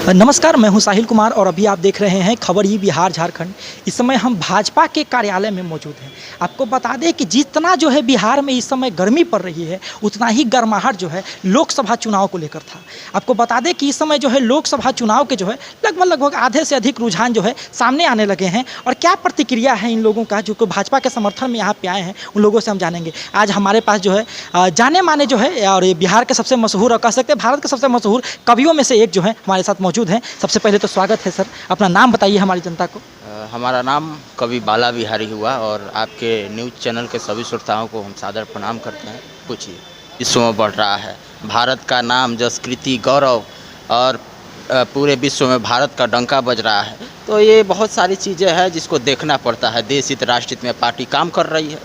नमस्कार, मैं हूं साहिल कुमार और अभी आप देख रहे हैं खबर ई बिहार झारखंड। इस समय हम भाजपा के कार्यालय में मौजूद हैं। आपको बता दें कि जितना जो है बिहार में इस समय गर्मी पड़ रही है, उतना ही गर्माहट जो है लोकसभा चुनाव को लेकर था। आपको बता दें कि इस समय जो है लोकसभा चुनाव के जो है लगभग आधे से अधिक रुझान जो है सामने आने लगे हैं। और क्या प्रतिक्रिया है इन लोगों का जो भाजपा के समर्थन में यहाँ पे आए हैं, उन लोगों से हम जानेंगे। आज हमारे पास जो है जाने माने जो है और ये बिहार के सबसे मशहूर और कह सकते हैं भारत के सबसे मशहूर कवियों में से एक जो है हमारे साथ मौजूद हैं। सबसे पहले तो स्वागत है सर, अपना नाम बताइए हमारी जनता को। हमारा नाम कवि बाला बिहारी हुआ और आपके न्यूज़ चैनल के सभी श्रोताओं को हम सादर प्रणाम करते हैं। पूछिए। विश्व में बढ़ रहा है भारत का नाम, जस, कृति, गौरव और पूरे विश्व में भारत का डंका बज रहा है। तो ये बहुत सारी चीज़ें हैं जिसको देखना पड़ता है। देश हित राष्ट्र हित में पार्टी काम कर रही है,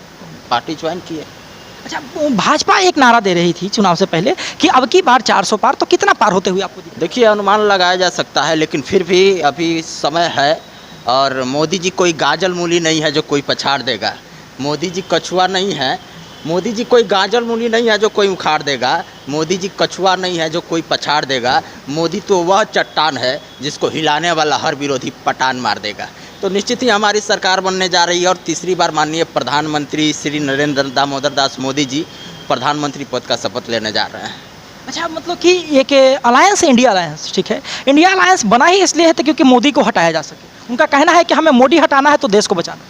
पार्टी ज्वाइन की है। अच्छा, भाजपा एक नारा दे रही थी चुनाव से पहले कि अब की बार 400 पार, तो कितना पार होते हुए आपको दिखा? देखिए, अनुमान लगाया जा सकता है, लेकिन फिर भी अभी समय है। और मोदी जी कोई गाजल मूली नहीं है जो कोई पछाड़ देगा। मोदी जी कछुआ नहीं है। मोदी जी कोई गाजल मूली नहीं है जो कोई उखाड़ देगा। मोदी जी कछुआ नहीं है जो कोई पछाड़ देगा। मोदी तो वह चट्टान है जिसको हिलाने वाला हर विरोधी पटान मार देगा। तो निश्चित ही हमारी सरकार बनने जा रही है और तीसरी बार माननीय प्रधानमंत्री श्री नरेंद्र दामोदर दास मोदी जी प्रधानमंत्री पद का शपथ लेने जा रहे हैं। अच्छा, मतलब कि एक अलायंस है, इंडिया अलायंस, ठीक है। इंडिया अलायंस बना ही इसलिए है क्योंकि मोदी को हटाया जा सके। उनका कहना है कि हमें मोदी हटाना है तो देश को बचाना।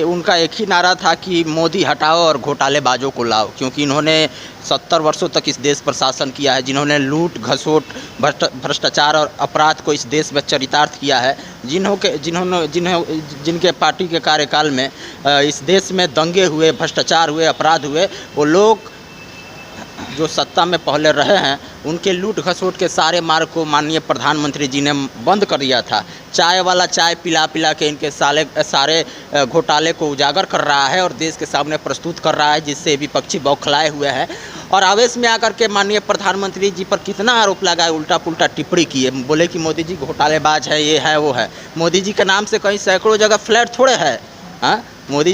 उनका एक ही नारा था कि मोदी हटाओ और घोटालेबाजों को लाओ, क्योंकि इन्होंने 70 वर्षों तक इस देश पर शासन किया है, जिन्होंने लूट, घसोट, भ्रष्टाचार और अपराध को इस देश में चरितार्थ किया है, जिनके पार्टी के कार्यकाल में इस देश में दंगे हुए, भ्रष्टाचार हुए, अपराध हुए, वो लोग जो सत्ता में पहले रहे हैं, उनके लूट घसोट के सारे मार्ग को माननीय प्रधानमंत्री जी ने बंद कर दिया था। चाय वाला चाय पिला पिला के इनके सारे घोटाले को उजागर कर रहा है और देश के सामने प्रस्तुत कर रहा है, जिससे विपक्षी बौखलाए हुए हैं। और आवेश में आकर के माननीय प्रधानमंत्री जी पर कितना आरोप लगाए, उल्टा पुल्टा टिप्पणी किए, बोले कि मोदी जी घोटालेबाज है, ये है वो है। मोदी जी के नाम से कहीं सैकड़ों जगह फ्लैट थोड़े है। हाँ, मोदी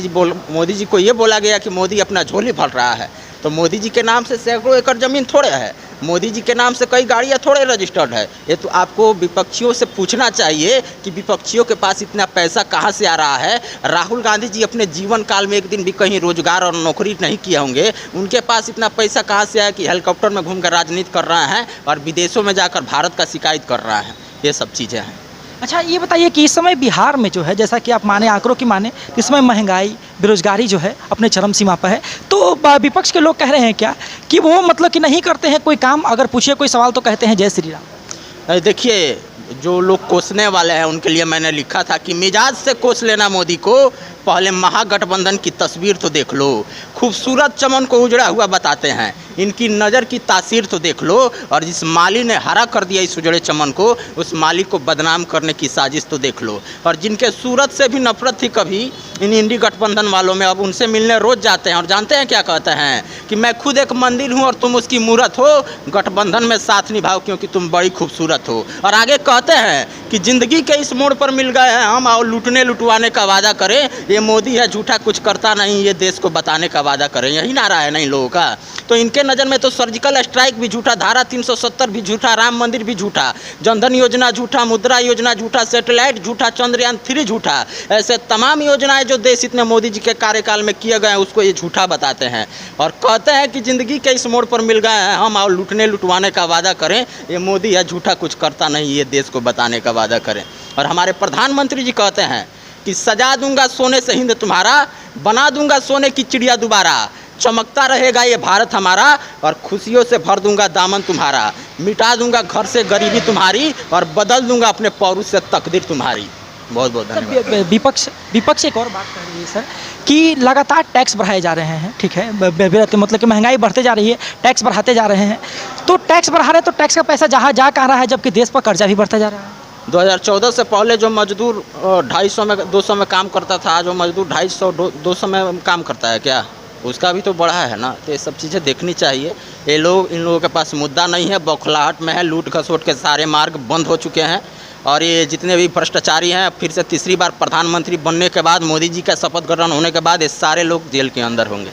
जी को ये बोला गया कि मोदी अपना झोली भर रहा है, तो मोदी जी के नाम से सैकड़ों एकड़ ज़मीन थोड़े है। मोदी जी के नाम से कई गाड़ियाँ थोड़े रजिस्टर्ड है। ये तो आपको विपक्षियों से पूछना चाहिए कि विपक्षियों के पास इतना पैसा कहाँ से आ रहा है। राहुल गांधी जी अपने जीवन काल में एक दिन भी कहीं रोजगार और नौकरी नहीं किए होंगे। उनके पास इतना पैसा कहाँ से आया कि हेलीकॉप्टर में घूमकर राजनीति कर रहे हैं और विदेशों में जाकर भारत का शिकायत कर रहा है। ये सब चीज़ें हैं। अच्छा, ये बताइए कि इस समय बिहार में जो है, जैसा कि आप माने आंकड़ों की माने, इस समय महंगाई, बेरोजगारी जो है अपने चरम सीमा पर है। तो विपक्ष के लोग कह रहे हैं क्या कि वो मतलब कि नहीं करते हैं कोई काम, अगर पूछिए कोई सवाल तो कहते हैं जय श्री राम। देखिए, जो लोग कोसने वाले हैं उनके लिए मैंने लिखा था कि मिजाज से कोस लेना मोदी को, पहले महागठबंधन की तस्वीर तो देख लो। खूबसूरत चमन को उजड़ा हुआ बताते हैं, इनकी नज़र की तासीर तो देख लो। और जिस माली ने हरा कर दिया इस उजड़े चमन को, उस माली को बदनाम करने की साजिश तो देख लो। और जिनके सूरत से भी नफरत थी कभी इन इंडी गठबंधन वालों में, अब उनसे मिलने रोज जाते हैं और जानते हैं क्या कहते हैं कि मैं खुद एक मंदिर हूँ और तुम उसकी मूरत हो, गठबंधन में साथ निभाओ क्योंकि तुम बड़ी खूबसूरत हो। और आगे कहते हैं कि ज़िंदगी के इस मोड़ पर मिल गए हैं हम, और लूटने लुटवाने का वादा करें, ये मोदी है झूठा कुछ करता नहीं, ये देश को बताने का वादा करें। यही नारा है ना इन लोगों का। तो इनके नज़र में तो सर्जिकल स्ट्राइक भी झूठा, धारा 370 भी झूठा, राम मंदिर भी झूठा, जनधन योजना झूठा, मुद्रा योजना झूठा, सैटेलाइट झूठा, चंद्रयान 3 झूठा। ऐसे तमाम योजनाएं जो देश हित में मोदी जी के कार्यकाल में किए गए हैं उसको ये झूठा बताते हैं और कहते हैं कि ज़िंदगी के इस मोड़ पर मिल गए हैं हम, और लूटने लुटवाने का वादा करें, ये मोदी है झूठा कुछ करता नहीं, ये देश को बताने का वादा करें। और हमारे प्रधानमंत्री जी कहते हैं कि सजा दूंगा सोने से हिंद तुम्हारा, बना दूंगा सोने की चिड़िया दोबारा, चमकता रहेगा ये भारत हमारा, और खुशियों से भर दूंगा दामन तुम्हारा, मिटा दूंगा घर से गरीबी तुम्हारी, और बदल दूंगा अपने पौरुष से तकदीर तुम्हारी। बहुत बहुत धन्यवाद। विपक्ष एक और बात कह रही है सर कि लगातार टैक्स बढ़ाए जा रहे हैं, ठीक है, मतलब कि महंगाई बढ़ते जा रही है, टैक्स बढ़ाते जा रहे हैं। तो टैक्स बढ़ा रहे हैं तो टैक्स का पैसा जहाँ जा कहाँ रहा है, जबकि देश पर कर्जा भी बढ़ता जा रहा है। 2014 से पहले जो मजदूर 250 में 200 में काम करता था, जो मजदूर 250 में काम करता है क्या, उसका भी तो बढ़ा है ना। तो ये सब चीज़ें देखनी चाहिए। इन लोगों के पास मुद्दा नहीं है, बौखलाहट में है, लूट घसोट के सारे मार्ग बंद हो चुके हैं। और ये जितने भी भ्रष्टाचारी हैं, फिर से तीसरी बार प्रधानमंत्री बनने के बाद, मोदी जी का शपथ ग्रहण होने के बाद, ये सारे लोग जेल के अंदर होंगे।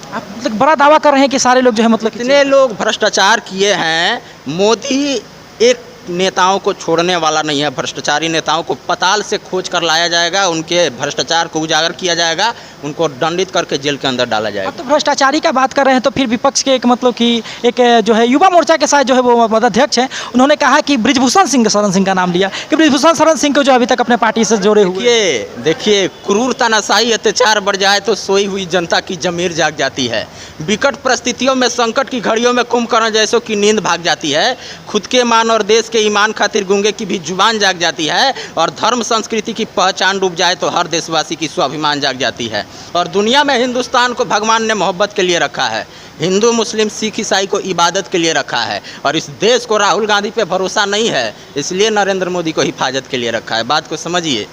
आप मतलब बड़ा दावा कर रहे हैं कि सारे लोग जो है मतलब इतने लोग भ्रष्टाचार किए हैं। मोदी एक नेताओं को छोड़ने वाला नहीं है। भ्रष्टाचारी नेताओं को पताल से खोज कर लाया जाएगा, उनके भ्रष्टाचार को उजागर किया जाएगा, उनको दंडित करके जेल के अंदर डाला जाएगा। अब तो भ्रष्टाचारी का बात कर रहे हैं तो फिर विपक्ष के एक मतलब कि एक जो है युवा मोर्चा के साथ जो है वो अध्यक्ष हैं, उन्होंने कहा कि ब्रिजभूषण शरण सिंह का नाम लिया कि ब्रिजभूषण शरण सिंह को जो अभी तक अपने पार्टी से जोड़े हुए। देखिए क्रूर तानाशाही अत्याचार बढ़ जाए तो सोई हुई जनता की जमीर जाग जाती है। विकट परिस्थितियों में, संकट की घड़ियों में कुंभकर्ण जैसों की नींद भाग जाती है। खुद के ईमान और देश के ईमान खातिर गूंगे की भी जुबान जाग जाती है। और धर्म संस्कृति की पहचान डूब जाए तो हर देशवासी की स्वाभिमान जाग जाती है। और दुनिया में हिंदुस्तान को भगवान ने मोहब्बत के लिए रखा है। हिंदू, मुस्लिम, सिख, ईसाई को इबादत के लिए रखा है। और इस देश को राहुल गांधी पे भरोसा नहीं है, इसलिए नरेंद्र मोदी को हिफाजत के लिए रखा है। बात को समझिए।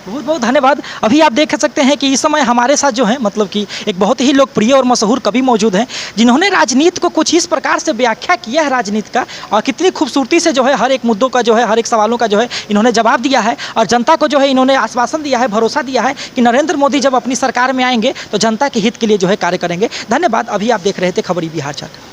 बहुत बहुत धन्यवाद। अभी आप देख सकते हैं कि इस समय हमारे साथ जो है मतलब कि एक बहुत ही लोकप्रिय और मशहूर कवि मौजूद हैं, जिन्होंने राजनीति को कुछ इस प्रकार से व्याख्या किया है राजनीति का, और कितनी खूबसूरती से जो है हर एक मुद्दों का जो है, हर एक सवालों का जो है इन्होंने जवाब दिया है। और जनता को जो है इन्होंने आश्वासन दिया है, भरोसा दिया है कि नरेंद्र मोदी जब अपनी सरकार में आएंगे तो जनता के हित के लिए जो है कार्य करेंगे। धन्यवाद। अभी आप देख रहे थे खबरी बिहार झारखंड।